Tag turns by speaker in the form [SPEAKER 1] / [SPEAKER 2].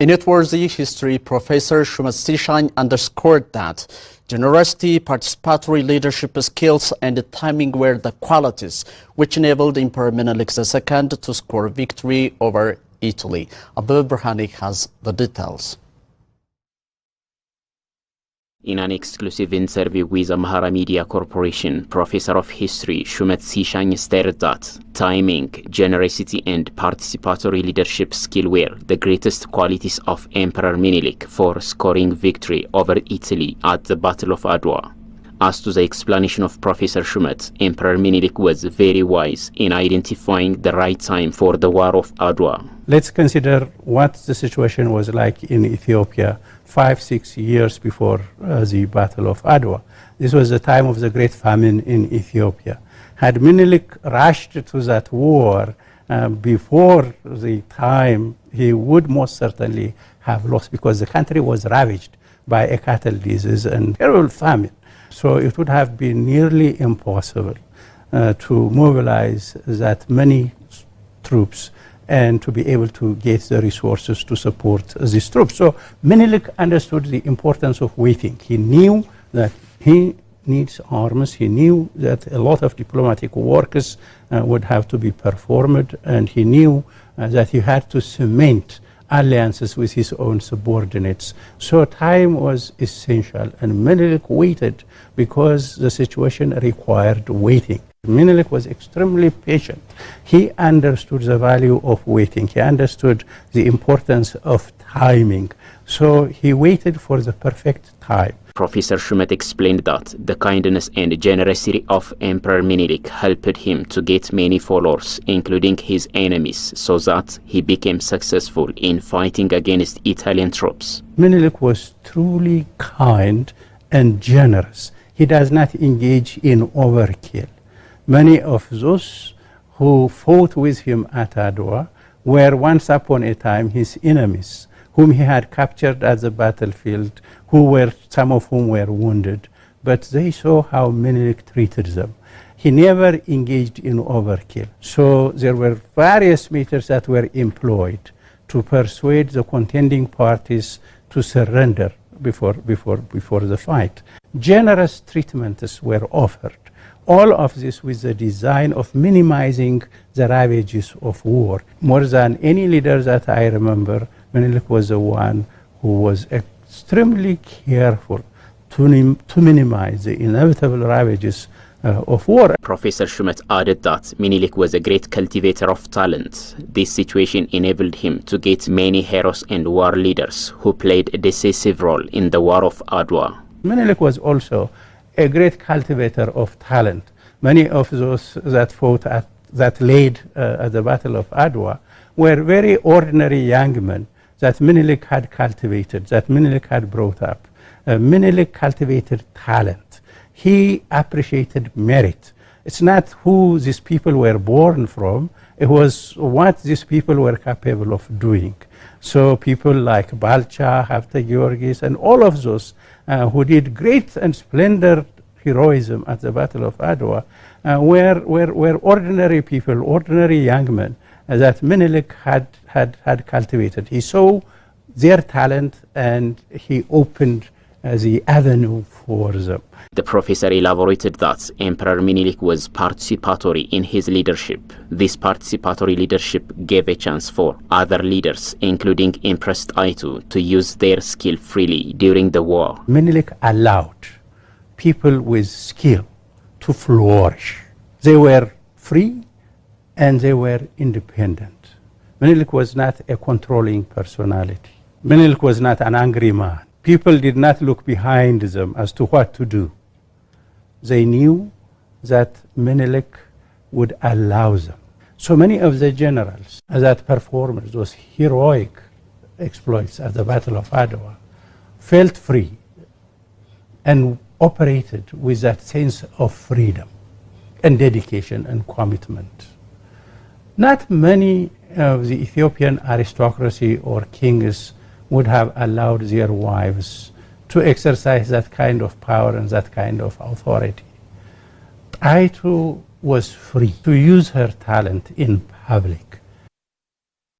[SPEAKER 1] In noteworthy history, Professor Shumet Sishagne underscored that generosity, participatory leadership skills, and timing were the qualities which enabled Emperor Minilik II to score victory over Italy. Abdul Burhani has the details.
[SPEAKER 2] In an exclusive interview with Amhara Media Corporation, Professor of History Shumet Sishagne stated that timing, generosity and participatory leadership skill were the greatest qualities of Emperor Minilik for scoring victory over Italy at the Battle of Adwa. As to the explanation of Professor Shumet, Emperor Minilik was very wise in identifying the right time for the War of Adwa.
[SPEAKER 3] Let's consider what the situation was like in Ethiopia 5-6 years before the Battle of Adwa. This was the time of the Great Famine in Ethiopia. Had Minilik rushed to that war before the time, he would most certainly have lost, because the country was ravaged by a cattle disease and terrible famine. So it would have been nearly impossible to mobilize that many troops and to be able to get the resources to support these troops. So Minilik understood the importance of waiting. He knew that he needs arms. He knew that a lot of diplomatic works would have to be performed, and he knew that he had to cement alliances with his own subordinates. So time was essential, and Minilik waited because the situation required waiting. Minilik was extremely patient. He understood the value of waiting. He understood the importance of timing. So he waited for the perfect time.
[SPEAKER 2] Professor Shumet explained that the kindness and generosity of Emperor Minilik helped him to get many followers, including his enemies, so that he became successful in fighting against Italian troops.
[SPEAKER 3] Minilik was truly kind and generous. He does not engage in overkill. Many of those who fought with him at Adwa were once upon a time his enemies, whom he had captured at the battlefield, some of whom were wounded. But they saw how Minilik treated them. He never engaged in overkill. So there were various methods that were employed to persuade the contending parties to surrender before the fight. Generous treatments were offered. All of this with the design of minimizing the ravages of war. More than any leader that I remember, Minilik was the one who was extremely careful to minimize the inevitable ravages of war.
[SPEAKER 2] Professor Shumet added that Minilik was a great cultivator of talent. This situation enabled him to get many heroes and war leaders who played a decisive role in the War of Adwa.
[SPEAKER 3] Minilik was also a great cultivator of talent. Many of those that fought that led at the Battle of Adwa were very ordinary young men that Minilik had cultivated, that Minilik had brought up. Minilik cultivated talent. He appreciated merit. It's not who these people were born from, it was what these people were capable of doing. So people like Balcha, Hafta Georgis, and all of those who did great and splendid heroism at the Battle of Adwa were ordinary people, ordinary young men that Minilik had cultivated. He saw their talent and he opened the avenue for them.
[SPEAKER 2] The professor elaborated that Emperor Minilik was participatory in his leadership. This participatory leadership gave a chance for other leaders, including Empress Aitu, to use their skill freely during the war.
[SPEAKER 3] Minilik allowed people with skill to flourish. They were free and they were independent. Minilik was not a controlling personality. Minilik was not an angry man. People did not look behind them as to what to do. They knew that Minilik would allow them. So many of the generals that performed those heroic exploits at the Battle of Adwa felt free and operated with that sense of freedom and dedication and commitment. Not many of the Ethiopian aristocracy or kings would have allowed their wives to exercise that kind of power and that kind of authority. Aitu was free to use her talent in public.